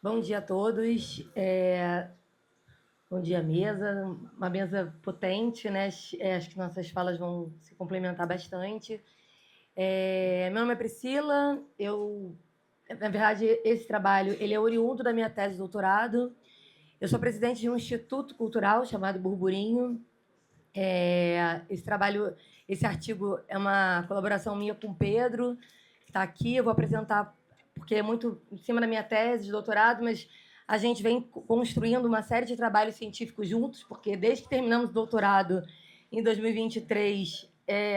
Bom dia a todos. Bom dia, mesa. Uma mesa potente, né? Acho que nossas falas vão se complementar bastante. Meu nome é Priscila. Na verdade, esse trabalho ele é oriundo da minha tese de doutorado. Eu sou presidente de um instituto cultural chamado Burburinho. Esse artigo é uma colaboração minha com o Pedro, que está aqui. Eu vou apresentar porque é muito em cima da minha tese de doutorado, mas a gente vem construindo uma série de trabalhos científicos juntos, porque desde que terminamos o doutorado em 2023,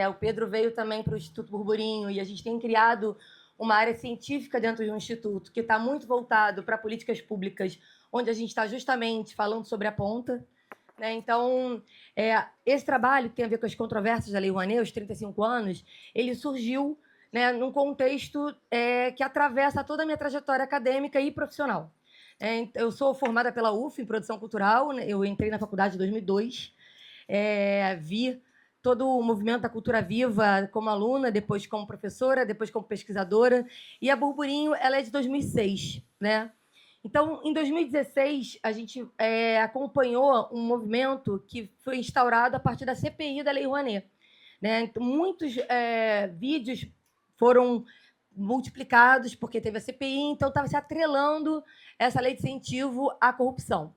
o Pedro veio também para o Instituto Burburinho e a gente tem criado uma área científica dentro de um instituto que está muito voltado para políticas públicas, onde a gente está justamente falando sobre a ponta. Né? Então, esse trabalho, que tem a ver com as controvérsias da Lei Rouanet, os 35 anos, ele surgiu, né, num contexto que atravessa toda a minha trajetória acadêmica e profissional. Eu sou formada pela UF em produção cultural, né? Eu entrei na faculdade em 2002, vi todo o movimento da cultura viva como aluna, depois como professora, depois como pesquisadora, e a Burburinho ela é de 2006, né? Então, em 2016, a gente acompanhou um movimento que foi instaurado a partir da CPI da Lei Rouanet. Né? Então, muitos vídeos foram multiplicados porque teve a CPI, então estava se atrelando essa lei de incentivo à corrupção.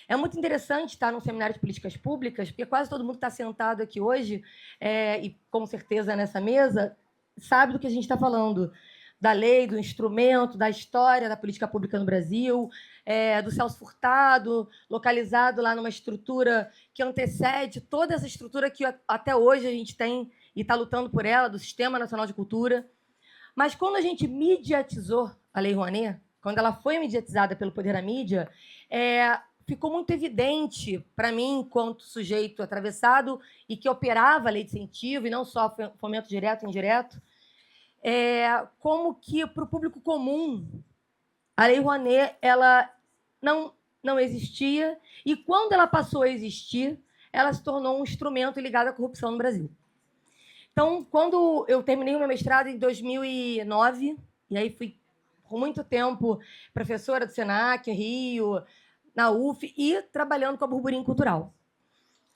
É muito interessante estar num seminário de políticas públicas, porque quase todo mundo que está sentado aqui hoje, e com certeza nessa mesa, sabe do que a gente está falando. Da lei, do instrumento, da história da política pública no Brasil, do Celso Furtado, localizado lá numa estrutura que antecede toda essa estrutura que até hoje a gente tem e está lutando por ela, do Sistema Nacional de Cultura. Mas quando a gente mediatizou a Lei Rouanet, quando ela foi mediatizada pelo poder da mídia, ficou muito evidente para mim, enquanto sujeito atravessado e que operava a lei de incentivo, e não só fomento direto e indireto, como que, para o público comum, a Lei Rouanet ela não existia, e quando ela passou a existir, ela se tornou um instrumento ligado à corrupção no Brasil. Então, quando eu terminei o meu mestrado em 2009, e aí fui por muito tempo professora do Senac, Rio, na UF, e trabalhando com a Burburinho Cultural.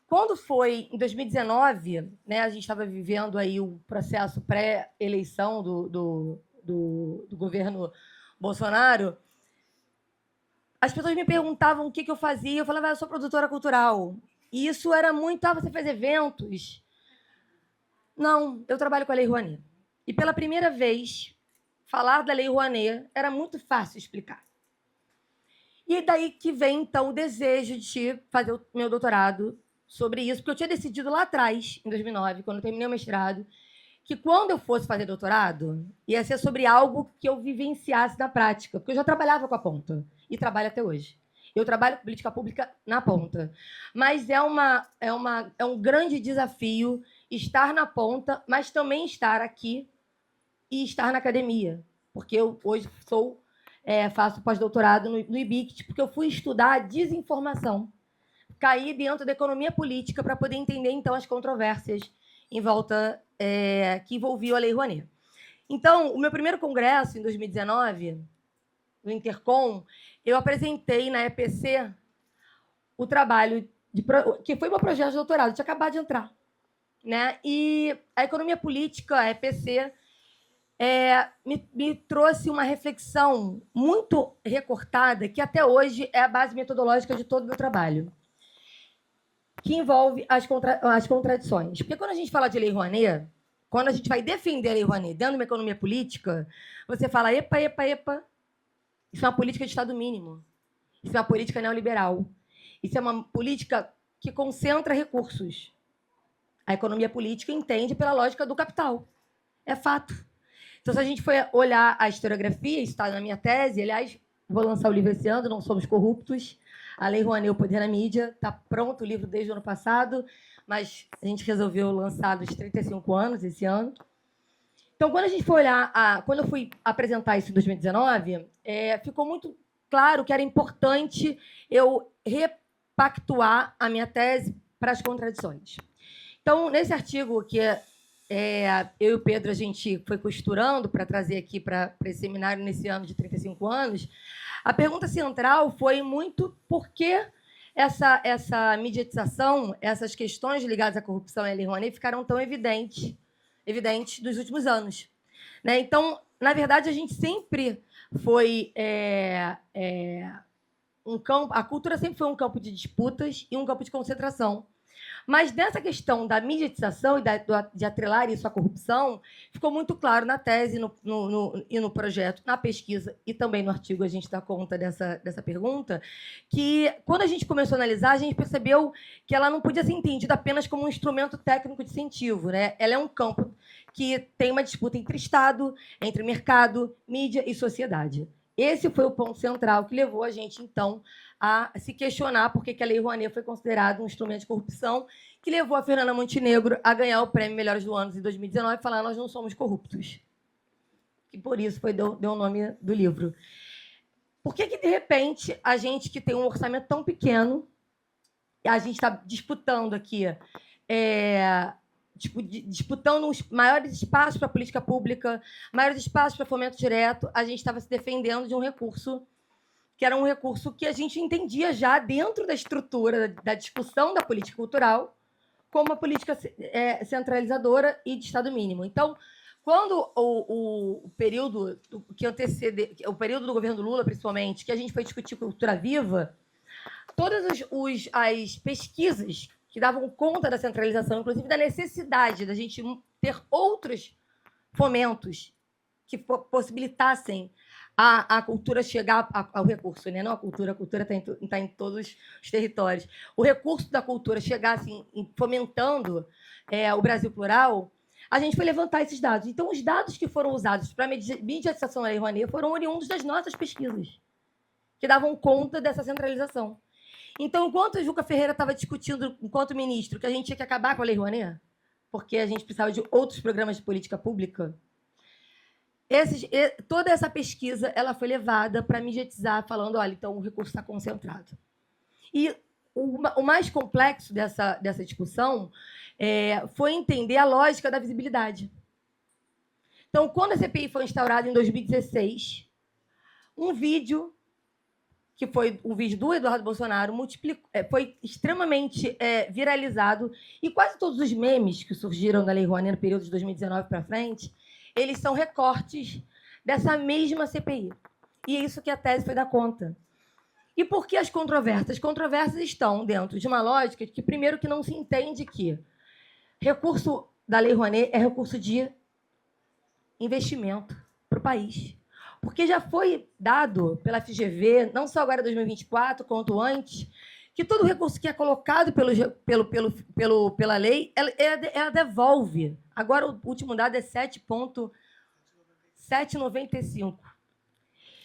Quando foi em 2019, né, a gente estava vivendo aí o processo pré-eleição do governo Bolsonaro, as pessoas me perguntavam o que eu fazia, eu falava, eu sou produtora cultural. E isso era muito, você faz eventos? Não, eu trabalho com a Lei Rouanet. E pela primeira vez, falar da Lei Rouanet era muito fácil explicar. E daí que vem, então, o desejo de fazer o meu doutorado sobre isso, porque eu tinha decidido lá atrás, em 2009, quando eu terminei o mestrado, que quando eu fosse fazer doutorado, ia ser sobre algo que eu vivenciasse na prática, porque eu já trabalhava com a ponta, e trabalho até hoje. Eu trabalho com política pública na ponta. Mas é um grande desafio estar na ponta, mas também estar aqui e estar na academia, porque eu hoje faço pós-doutorado no IBICT, porque eu fui estudar a desinformação, caí dentro da economia política para poder entender, então, as controvérsias em volta que envolviam a Lei Rouanet. Então, o meu primeiro congresso, em 2019, no Intercom, eu apresentei na EPC o trabalho, que foi meu projeto de doutorado, eu tinha acabado de entrar. Né? E a economia política, a EPC, me trouxe uma reflexão muito recortada, que até hoje é a base metodológica de todo o meu trabalho, que envolve as contradições. Porque quando a gente fala de Lei Rouanet, quando a gente vai defender a Lei Rouanet dentro de uma economia política, você fala, epa, isso é uma política de Estado mínimo, isso é uma política neoliberal, isso é uma política que concentra recursos. A economia política entende pela lógica do capital. É fato. Então, se a gente for olhar a historiografia, isso está na minha tese, aliás, vou lançar o livro esse ano, Não Somos Corruptos, a Lei Rouanet, o Poder na Mídia, está pronto o livro desde o ano passado, mas a gente resolveu lançar dos 35 anos esse ano. Então, quando a gente for olhar, quando eu fui apresentar isso em 2019, ficou muito claro que era importante eu repactuar a minha tese para as contradições. Então, nesse artigo, que eu e o Pedro, a gente foi costurando para trazer aqui para esse seminário nesse ano de 35 anos, a pergunta central foi muito por que essa mediatização, essas questões ligadas à corrupção e à Lei Rouanet ficaram tão evidentes nos últimos anos. Né? Então, na verdade, a gente sempre foi um campo, a cultura sempre foi um campo de disputas e um campo de concentração. Mas nessa questão da mediatização e de atrelar isso à corrupção, ficou muito claro na tese e no projeto, na pesquisa e também no artigo, a gente dá conta dessa pergunta, que quando a gente começou a analisar, a gente percebeu que ela não podia ser entendida apenas como um instrumento técnico de incentivo. Né? Ela é um campo que tem uma disputa entre Estado, entre mercado, mídia e sociedade. Esse foi o ponto central que levou a gente, então, a se questionar por que a Lei Rouanet foi considerada um instrumento de corrupção, que levou a Fernanda Montenegro a ganhar o Prêmio Melhores do Ano em 2019, falando nós não somos corruptos. E por isso deu o nome do livro. Por que, de repente, a gente que tem um orçamento tão pequeno, a gente está disputando aqui, disputando os maiores espaços para a política pública, maiores espaços para fomento direto, a gente estava se defendendo de um recurso que era um recurso que a gente entendia já dentro da estrutura da discussão da política cultural como uma política centralizadora e de Estado mínimo. Então, quando o período que antecede, o período do governo Lula, principalmente, que a gente foi discutir cultura viva, todas as pesquisas que davam conta da centralização, inclusive da necessidade da gente ter outros fomentos que possibilitassem a cultura chegar ao recurso, né? Não a cultura está em todos os territórios. O recurso da cultura chegar assim, fomentando o Brasil plural, a gente foi levantar esses dados. Então, os dados que foram usados para a mediatização da Lei Rouanet foram oriundos das nossas pesquisas, que davam conta dessa centralização. Então, enquanto o Juca Ferreira estava discutindo, enquanto ministro, que a gente tinha que acabar com a Lei Rouanet, porque a gente precisava de outros programas de política pública, toda essa pesquisa ela foi levada para mediatizar, falando, olha, então o recurso está concentrado. E o mais complexo dessa discussão foi entender a lógica da visibilidade. Então, quando a CPI foi instaurada em 2016, um vídeo, que foi um vídeo do Eduardo Bolsonaro, foi extremamente viralizado, e quase todos os memes que surgiram da Lei Rouanet no período de 2019 para frente, eles são recortes dessa mesma CPI. E é isso que a tese foi dar conta. E por que as controvérsias? As controvérsias estão dentro de uma lógica que, primeiro, que não se entende que recurso da Lei Rouanet é recurso de investimento para o país. Porque já foi dado pela FGV, não só agora em 2024, quanto antes, que todo recurso que é colocado pela lei, ela devolve. Agora, o último dado é 7,795.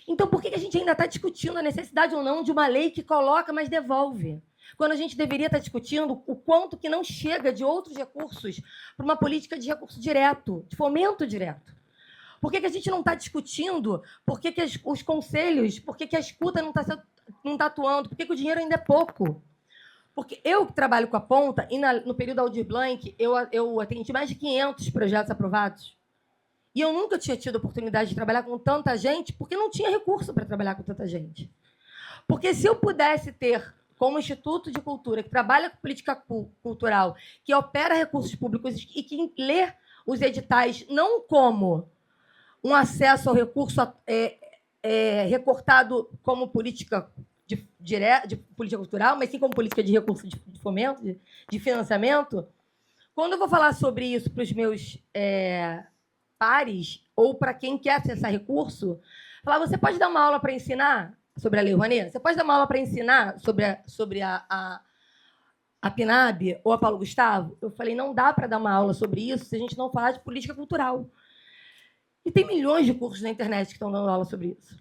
Então, por que a gente ainda está discutindo a necessidade ou não de uma lei que coloca, mas devolve? Quando a gente deveria estar discutindo o quanto que não chega de outros recursos para uma política de recurso direto, de fomento direto. Por que a gente não está discutindo? Por que os conselhos, por que a escuta não está atuando? Por que o dinheiro ainda é pouco? Porque eu que trabalho com a ponta, e no período Aldir Blanc, eu atendi mais de 500 projetos aprovados. E eu nunca tinha tido a oportunidade de trabalhar com tanta gente, porque não tinha recurso para trabalhar com tanta gente. Porque se eu pudesse ter, como Instituto de Cultura, que trabalha com política cultural, que opera recursos públicos e que lê os editais não como um acesso ao recurso recortado como política de política cultural, mas sim como política de recurso de fomento, de financiamento. Quando eu vou falar sobre isso para os meus pares, ou para quem quer acessar recurso, falar, você pode dar uma aula para ensinar sobre a Lei Rouanet? Você pode dar uma aula para ensinar sobre a PNAB ou a Paulo Gustavo? Eu falei, não dá para dar uma aula sobre isso se a gente não falar de política cultural. E tem milhões de cursos na internet que estão dando aula sobre isso.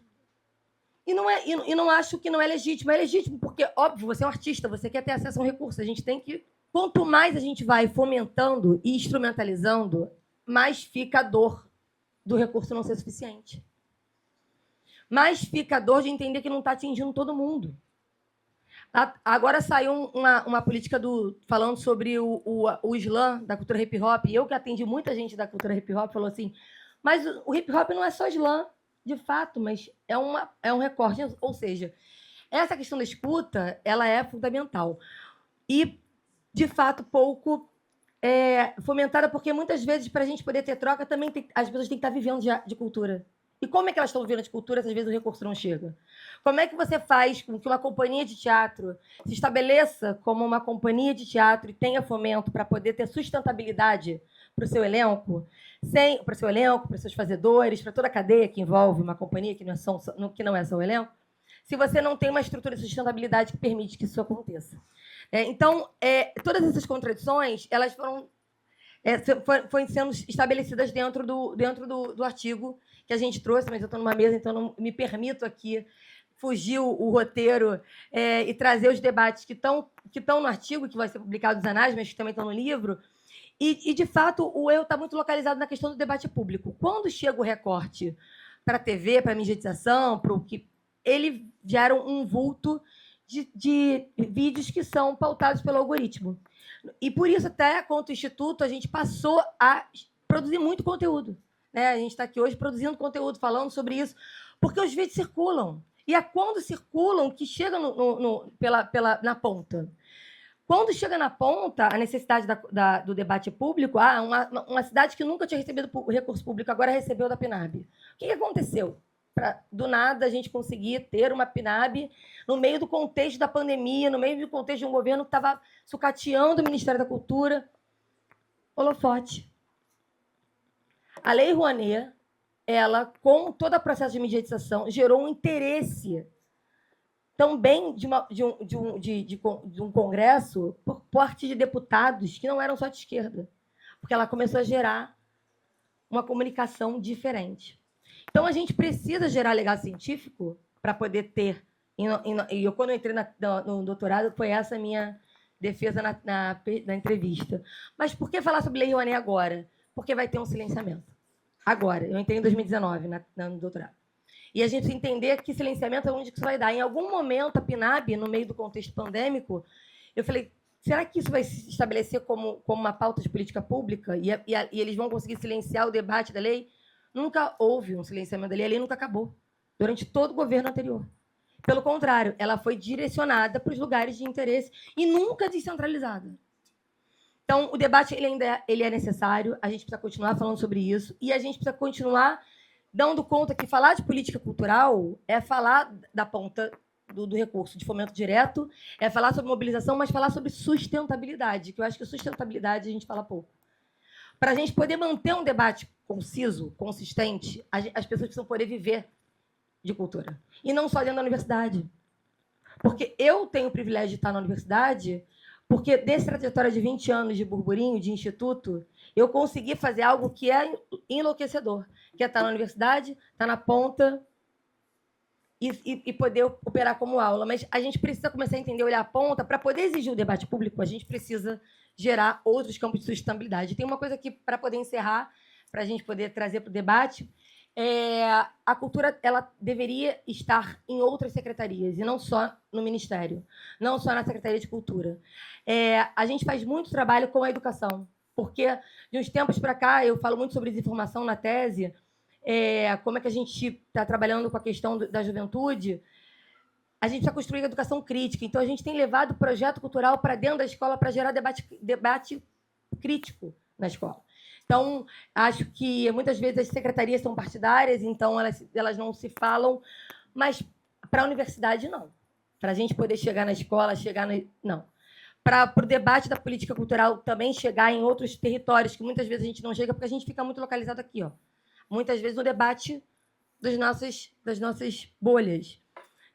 E não acho que não é legítimo. É legítimo porque, óbvio, você é um artista, você quer ter acesso a um recurso. A gente tem que... Quanto mais a gente vai fomentando e instrumentalizando, mais fica a dor do recurso não ser suficiente. Mais fica a dor de entender que não está atingindo todo mundo. Agora saiu uma política falando sobre o slam da cultura hip-hop, e eu que atendi muita gente da cultura hip-hop, falou assim, mas o hip-hop não é só slam, de fato, mas é um recorte. Ou seja, essa questão da escuta ela é fundamental. E, de fato, pouco fomentada, porque muitas vezes, para a gente poder ter troca, também as pessoas têm que estar vivendo de cultura. E como é que elas estão vivendo de cultura se às vezes o recurso não chega? Como é que você faz com que uma companhia de teatro se estabeleça como uma companhia de teatro e tenha fomento para poder ter sustentabilidade para o seu elenco, para o seu elenco, para os seus fazedores, para toda a cadeia que envolve uma companhia que não é só o elenco, se você não tem uma estrutura de sustentabilidade que permite que isso aconteça? Então, todas essas contradições, elas foram sendo estabelecidas dentro do artigo que a gente trouxe, mas eu estou numa mesa, então não me permito aqui fugir o roteiro e trazer os debates que estão no artigo, que vai ser publicado nos anais, mas que também estão no livro. E, de fato, o erro está muito localizado na questão do debate público. Quando chega o recorte para a TV, para a mediatização, para o que ele gera um vulto de vídeos que são pautados pelo algoritmo. E por isso, até quanto Instituto, a gente passou a produzir muito conteúdo. Né? A gente está aqui hoje produzindo conteúdo, falando sobre isso, porque os vídeos circulam. E é quando circulam que chega na ponta. Quando chega na ponta a necessidade do debate público, uma cidade que nunca tinha recebido recurso público, agora recebeu da PNAB. O que aconteceu? Do nada, a gente conseguir ter uma PNAB no meio do contexto da pandemia, no meio do contexto de um governo que estava sucateando o Ministério da Cultura. Holofote. A Lei Rouanet, ela, com todo o processo de mediatização, gerou um interesse também de um congresso por parte de deputados que não eram só de esquerda, porque ela começou a gerar uma comunicação diferente. Então, a gente precisa gerar legado científico para poder ter... E eu, quando eu entrei no doutorado, foi essa a minha defesa na entrevista. Mas por que falar sobre Lei Rouanet agora? Porque vai ter um silenciamento. Agora. Eu entrei em 2019 no doutorado. E a gente entender que silenciamento é onde que isso vai dar. Em algum momento, a PNAB, no meio do contexto pandêmico, eu falei, será que isso vai se estabelecer como uma pauta de política pública e eles vão conseguir silenciar o debate da lei? Nunca houve um silenciamento da lei, a lei nunca acabou, durante todo o governo anterior. Pelo contrário, ela foi direcionada para os lugares de interesse e nunca descentralizada. Então, o debate ele é necessário, a gente precisa continuar falando sobre isso e a gente precisa continuar dando conta que falar de política cultural é falar da ponta do recurso de fomento direto, é falar sobre mobilização, mas falar sobre sustentabilidade, que eu acho que sustentabilidade a gente fala pouco. Para a gente poder manter um debate conciso, consistente, as pessoas precisam poder viver de cultura. E não só dentro da universidade. Porque eu tenho o privilégio de estar na universidade, porque dessa trajetória de 20 anos de burburinho, de instituto, eu consegui fazer algo que é enlouquecedor, que é estar na universidade, estar na ponta e poder operar como aula. Mas a gente precisa começar a entender, olhar a ponta, para poder exigir o debate público, a gente precisa gerar outros campos de sustentabilidade. Tem uma coisa aqui, para poder encerrar, para a gente poder trazer para o debate, a cultura ela deveria estar em outras secretarias, e não só no Ministério, não só na Secretaria de Cultura. A gente faz muito trabalho com a educação, porque, de uns tempos para cá, eu falo muito sobre desinformação na tese, como é que a gente está trabalhando com a questão da juventude. A gente precisa construir a educação crítica. Então, a gente tem levado o projeto cultural para dentro da escola para gerar debate crítico na escola. Então, acho que muitas vezes as secretarias são partidárias, então elas não se falam, mas para a universidade, não. Para a gente poder chegar na escola, não. Para o debate da política cultural também chegar em outros territórios, que muitas vezes a gente não chega, porque a gente fica muito localizado aqui. Muitas vezes no debate das nossas bolhas.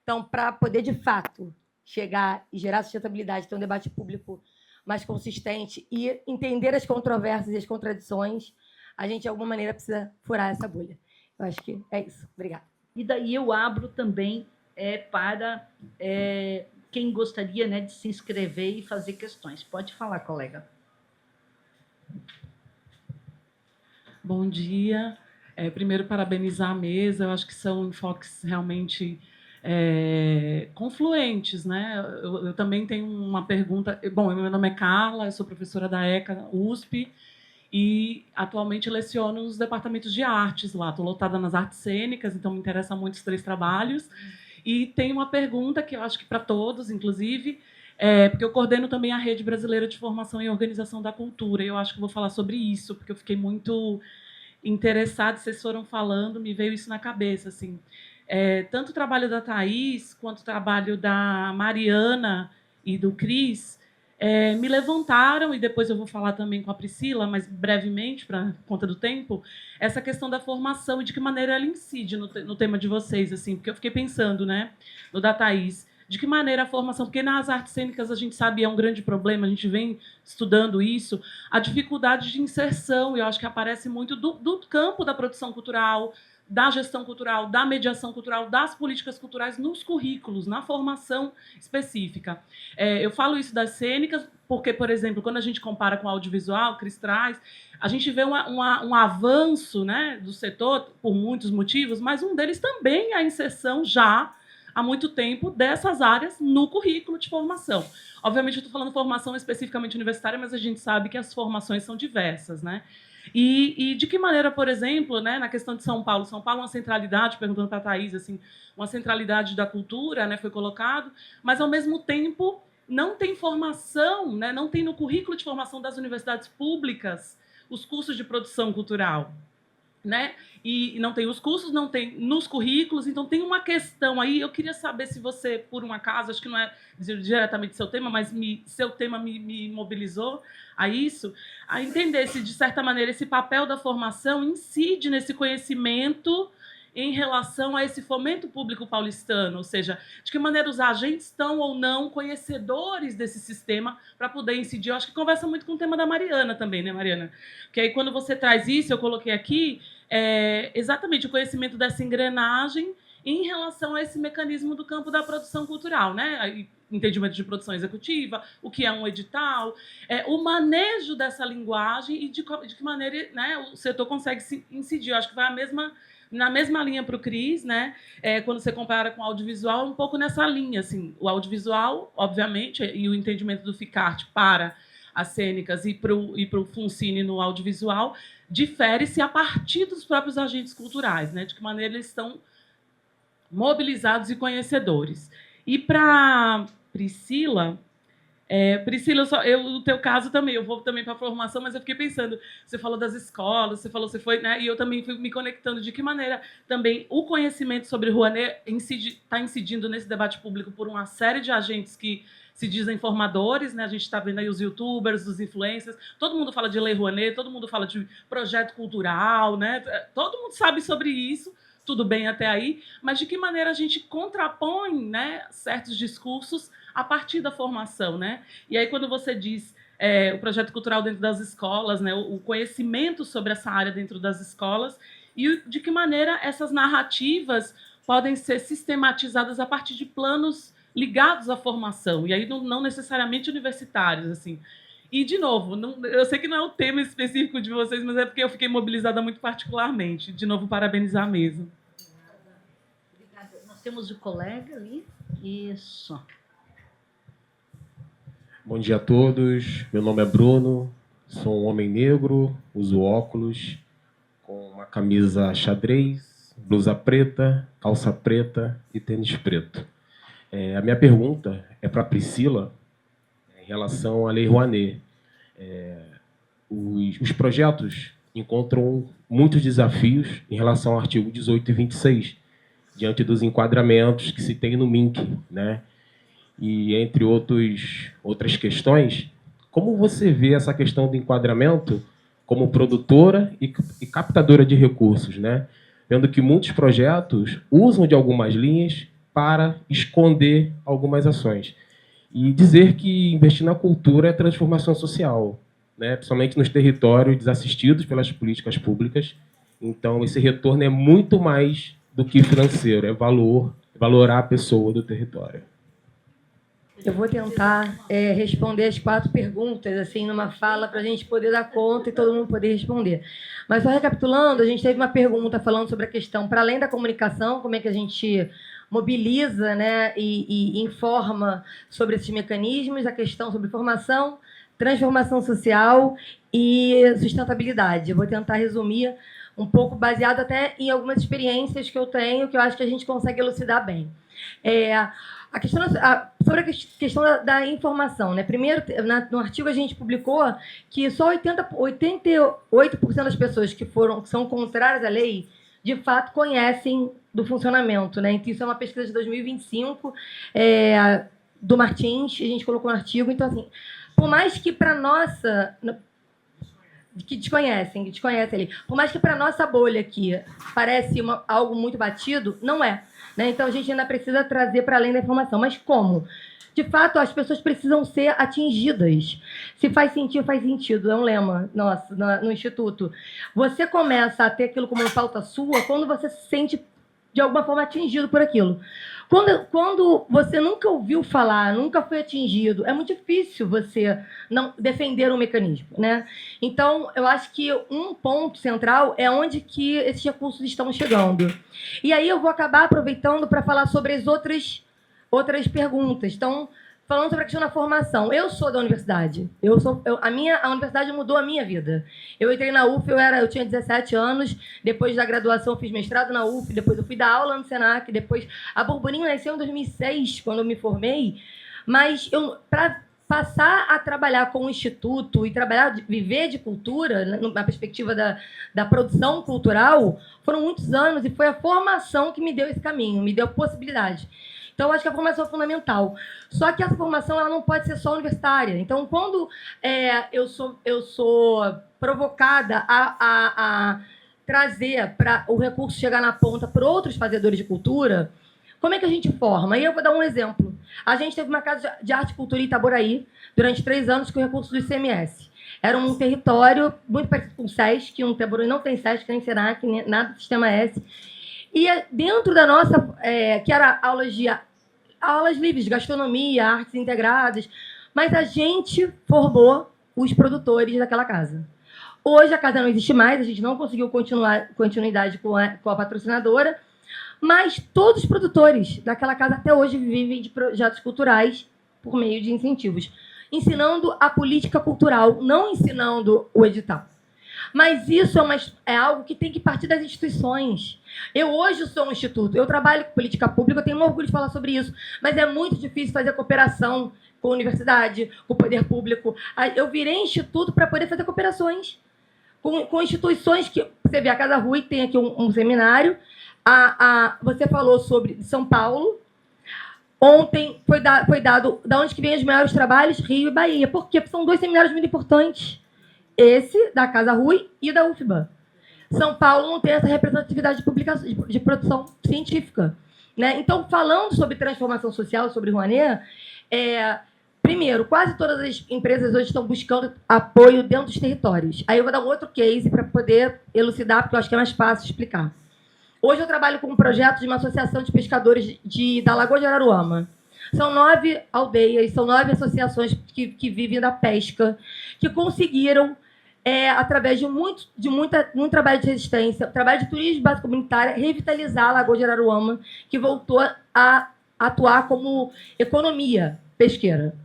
Então, para poder, de fato, chegar e gerar sustentabilidade, ter um debate público mais consistente e entender as controvérsias e as contradições, a gente, de alguma maneira, precisa furar essa bolha. Eu acho que é isso. Obrigada. E daí eu abro também para quem gostaria, né, de se inscrever e fazer questões. Pode falar, colega. Bom dia. Primeiro, parabenizar a mesa. Eu acho que são enfoques realmente confluentes, né? Eu também tenho uma pergunta. Bom, meu nome é Carla, eu sou professora da ECA USP e atualmente leciono nos departamentos de artes lá. Estou lotada nas artes cênicas, então me interessam muito os 3 trabalhos. E tem uma pergunta que eu acho que para todos, inclusive, porque eu coordeno também a Rede Brasileira de Formação e Organização da Cultura. E eu acho que vou falar sobre isso, porque eu fiquei muito interessada, vocês foram falando, me veio isso na cabeça. Assim. Tanto o trabalho da Thaís, quanto o trabalho da Mariana e do Cris, me levantaram, e depois eu vou falar também com a Priscila, mas brevemente, para conta do tempo, essa questão da formação e de que maneira ela incide no tema de vocês, assim, porque eu fiquei pensando, né, no da Thaís, de que maneira a formação, porque nas artes cênicas a gente sabe é um grande problema, a gente vem estudando isso, a dificuldade de inserção, eu acho que aparece muito do campo da produção cultural, da gestão cultural, da mediação cultural, das políticas culturais nos currículos, na formação específica. Eu falo isso das cênicas porque, por exemplo, quando a gente compara com o audiovisual, Cris traz, a gente vê um avanço, né, do setor por muitos motivos, mas um deles também é a inserção já há muito tempo dessas áreas no currículo de formação. Obviamente, eu estou falando formação especificamente universitária, mas a gente sabe que as formações são diversas, né? E de que maneira, por exemplo, né, na questão de São Paulo é uma centralidade, perguntando para a Thaís, assim, uma centralidade da cultura, né, foi colocado, mas, ao mesmo tempo, não tem formação, né, não tem no currículo de formação das universidades públicas os cursos de produção cultural. Né? E não tem os cursos, não tem nos currículos, então tem uma questão aí. Eu queria saber se você, por um acaso, acho que não é diretamente seu tema, mas seu tema me mobilizou a isso, a entender se, de certa maneira, esse papel da formação incide nesse conhecimento em relação a esse fomento público paulistano, ou seja, de que maneira os agentes estão ou não conhecedores desse sistema para poder incidir. Eu acho que conversa muito com o tema da Mariana também, né, Mariana? Porque aí, quando você traz isso, eu coloquei aqui, exatamente o conhecimento dessa engrenagem em relação a esse mecanismo do campo da produção cultural, né? Entendimento de produção executiva, o que é um edital, o manejo dessa linguagem e de que maneira, né, o setor consegue incidir. Eu acho que vai na mesma linha para o Cris, né? Quando você compara com o audiovisual, um pouco nessa linha. Assim, o audiovisual, obviamente, e o entendimento do FICART para as cênicas e para o FUNCINE no audiovisual, difere-se a partir dos próprios agentes culturais, né? De que maneira eles estão mobilizados e conhecedores. E para Priscila, no teu caso também, eu vou também para a formação, mas eu fiquei pensando, você falou das escolas, você foi, né, e eu também fui me conectando de que maneira também o conhecimento sobre Rouanet está incidindo nesse debate público por uma série de agentes que se dizem formadores, né? A gente está vendo aí os youtubers, os influencers, todo mundo fala de Lei Rouanet, todo mundo fala de projeto cultural, né? Todo mundo sabe sobre isso, tudo bem até aí, mas de que maneira a gente contrapõe, né, certos discursos a partir da formação, né? E aí, quando você diz o projeto cultural dentro das escolas, né, o conhecimento sobre essa área dentro das escolas, e de que maneira essas narrativas podem ser sistematizadas a partir de planos ligados à formação, e aí não necessariamente universitários, assim. E, de novo, eu sei que não é o tema específico de vocês, mas é porque eu fiquei mobilizada muito particularmente. De novo, parabenizar mesmo. Obrigada. Nós temos o colega ali. Isso. Bom dia a todos. Meu nome é Bruno, sou um homem negro, uso óculos, com uma camisa xadrez, blusa preta, calça preta e tênis preto. A minha pergunta é para a Priscila, em relação à Lei Rouanet. Os projetos encontram muitos desafios em relação ao artigo 18 e 26, diante dos enquadramentos que se tem no MINC, né? E, entre outras questões, como você vê essa questão do enquadramento como produtora e captadora de recursos, né? Vendo que muitos projetos usam de algumas linhas para esconder algumas ações. E dizer que investir na cultura é transformação social, né? Principalmente nos territórios desassistidos pelas políticas públicas. Então, esse retorno é muito mais do que financeiro, é valorar a pessoa do território. Eu vou tentar responder as 4 perguntas, assim, numa fala, para a gente poder dar conta e todo mundo poder responder. Mas, só recapitulando, a gente teve uma pergunta falando sobre a questão, para além da comunicação, como é que a gente mobiliza, né, e informa sobre esses mecanismos, a questão sobre formação, transformação social e sustentabilidade. Eu vou tentar resumir um pouco, baseado até em algumas experiências que eu tenho, que eu acho que a gente consegue elucidar bem. Sobre a questão da informação, né? Primeiro, no artigo a gente publicou que só 88% das pessoas que são contrárias à lei, de fato, conhecem do funcionamento, né? Então, isso é uma pesquisa de 2025 do Martins, a gente colocou no artigo. Então, assim, por mais que para nossa... que desconhecem ali. Por mais que para nossa bolha aqui parece algo muito batido, não é. Né? Então, a gente ainda precisa trazer para além da informação. Mas como? De fato, as pessoas precisam ser atingidas. Se faz sentido, faz sentido. É um lema nosso no Instituto. Você começa a ter aquilo como uma pauta sua quando você se sente, de alguma forma, atingido por aquilo. Quando você nunca ouviu falar, nunca foi atingido, é muito difícil você não defender um mecanismo, né? Então, eu acho que um ponto central é onde que esses recursos estão chegando. E aí eu vou acabar aproveitando para falar sobre as outras perguntas. Então, falando sobre a questão da formação. Eu sou da universidade. A universidade mudou a minha vida. Eu entrei na UF, eu tinha 17 anos. Depois da graduação, eu fiz mestrado na UF. Depois eu fui dar aula no Senac. Depois, a Burburinho nasceu em 2006, quando eu me formei. Mas, para passar a trabalhar com o Instituto e viver de cultura, na perspectiva da produção cultural, foram muitos anos. E foi a formação que me deu esse caminho, me deu possibilidade. Então, eu acho que a formação é fundamental. Só que essa formação ela não pode ser só universitária. Então, quando eu sou provocada a trazer para o recurso chegar na ponta por outros fazedores de cultura, como é que a gente forma? E eu vou dar um exemplo. A gente teve uma casa de arte e cultura em Itaboraí durante 3 anos com recursos do ICMS. Era um território muito parecido com o SESC, que Itaboraí não tem SESC, nem Senac, nem nada do Sistema S. E dentro da nossa, que era aulas livres de gastronomia, artes integradas, mas a gente formou os produtores daquela casa. Hoje a casa não existe mais, a gente não conseguiu continuidade com a patrocinadora, mas todos os produtores daquela casa até hoje vivem de projetos culturais por meio de incentivos, ensinando a política cultural, não ensinando o edital. Mas isso é algo que tem que partir das instituições. Eu hoje sou um instituto, eu trabalho com política pública, eu tenho um orgulho de falar sobre isso, mas é muito difícil fazer cooperação com a universidade, com o poder público. Eu virei instituto para poder fazer cooperações com instituições que... Você vê, a Casa Rui tem aqui um seminário. Você falou sobre São Paulo. Ontem foi dado de onde que vem os maiores trabalhos, Rio e Bahia. Por quê? Porque são 2 seminários muito importantes. Esse, da Casa Rui, e da UFBA. São Paulo não tem essa representatividade de produção científica. Né? Então, falando sobre transformação social, sobre Rouanet, primeiro, quase todas as empresas hoje estão buscando apoio dentro dos territórios. Aí eu vou dar um outro case para poder elucidar, porque eu acho que é mais fácil explicar. Hoje eu trabalho com um projeto de uma associação de pescadores da Lagoa de Araruama. São 9 aldeias, são 9 associações que vivem da pesca, que conseguiram, através de muito trabalho de resistência, trabalho de turismo básico comunitário, revitalizar a Lagoa de Araruama, que voltou a atuar como economia pesqueira.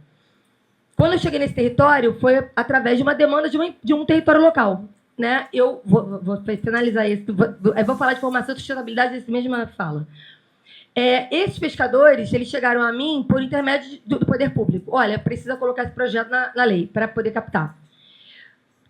Quando eu cheguei nesse território, foi através de uma demanda de um território local. Né? Eu vou finalizar isso, eu vou falar de formação e sustentabilidade nessa mesma fala. Esses pescadores, eles chegaram a mim por intermédio do poder público. Olha, precisa colocar esse projeto na lei para poder captar.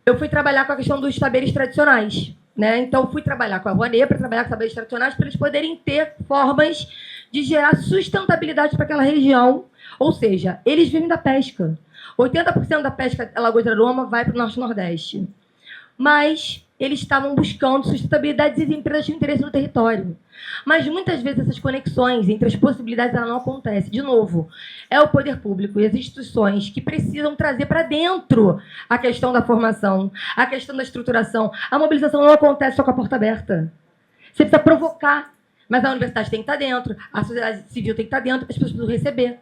Eu fui trabalhar com a questão dos saberes tradicionais. Né? Então, fui trabalhar com a Rouanet para trabalhar com saberes tradicionais para eles poderem ter formas de gerar sustentabilidade para aquela região. Ou seja, eles vivem da pesca. 80% da pesca da Lagoa de Araruama vai para o Norte e Nordeste. Mas eles estavam buscando sustentabilidade e as empresas tinham interesse no território. Mas, muitas vezes, essas conexões entre as possibilidades não acontecem. De novo, é o poder público e as instituições que precisam trazer para dentro a questão da formação, a questão da estruturação. A mobilização não acontece só com a porta aberta. Você precisa provocar. Mas a universidade tem que estar dentro, a sociedade civil tem que estar dentro, as pessoas precisam receber.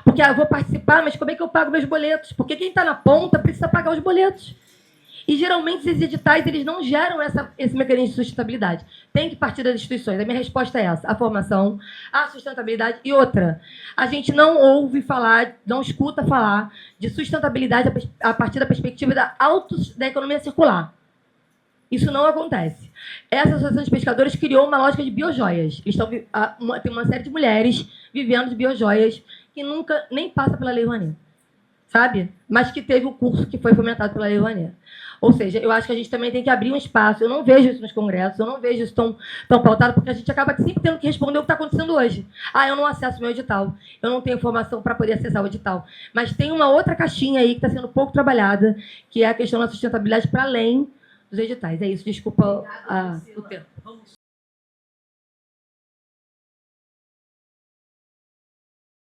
Porque eu vou participar, mas como é que eu pago meus boletos? Porque quem está na ponta precisa pagar os boletos. E, geralmente, esses editais eles não geram esse mecanismo de sustentabilidade. Tem que partir das instituições. A minha resposta é essa. A formação, a sustentabilidade e outra. A gente não ouve falar, não escuta falar de sustentabilidade a partir da perspectiva da economia circular. Isso não acontece. Essa Associação de Pescadores criou uma lógica de biojoias. Tem uma série de mulheres vivendo de biojoias que nunca nem passa pela Lei Rouanet, sabe? Mas que teve o curso que foi fomentado pela Lei Rouanet. Ou seja, eu acho que a gente também tem que abrir um espaço. Eu não vejo isso nos congressos, eu não vejo isso tão pautado, porque a gente acaba sempre tendo que responder o que está acontecendo hoje. Eu não acesso o meu edital, eu não tenho informação para poder acessar o edital. Mas tem uma outra caixinha aí que está sendo pouco trabalhada, que é a questão da sustentabilidade para além dos editais. É isso, desculpa o tempo.